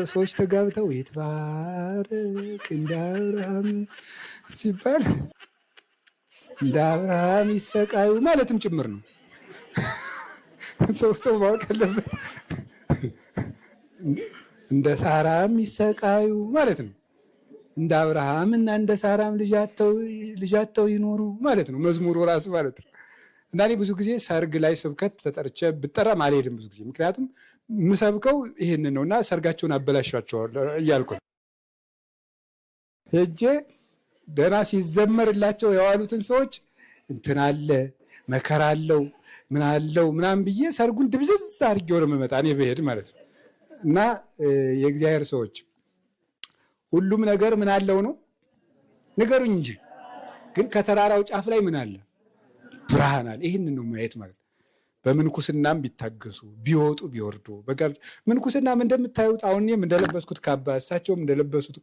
ሰዎች ተጋብተው ይትባረክ እንደ አብርሃም ሲባል እንደ አብርሃም ይሰቃዩ ማለትም ጭምር ነው። ሰው ማወቅ አለበት። እንደ ሳራም ይሰቃዩ ማለት ነው። እንደ አብርሃም እና እንደ ሳራም ልጃተው ይኖሩ ማለት ነው። መዝሙሩ ራሱ ማለት ነው። እና እኔ ብዙ ጊዜ ሰርግ ላይ ስብከት ተጠርቼ ብጠራም አልሄድም ብዙ ጊዜ። ምክንያቱም የምሰብከው ይህንን ነው እና ሰርጋቸውን አበላሻቸዋል እያልኩ ሄጄ ደህና ሲዘመርላቸው የዋሉትን ሰዎች እንትን አለ መከራ አለው ምን አለው ምናምን ብዬ ሰርጉን ድብዝዝ አድርጌው ነው የምመጣ እኔ ብሄድ ማለት ነው። እና የእግዚአብሔር ሰዎች ሁሉም ነገር ምን አለው ነው ንገሩኝ እንጂ ግን ከተራራው ጫፍ ላይ ምን አለ? ብርሃን አለ። ይህንን ነው ማየት ማለት ነው። በምንኩስናም ቢታገሱ ቢወጡ ቢወርዱ ምንኩስናም እንደምታዩት አሁን እኔም እንደለበስኩት ካባ እሳቸውም እንደለበሱት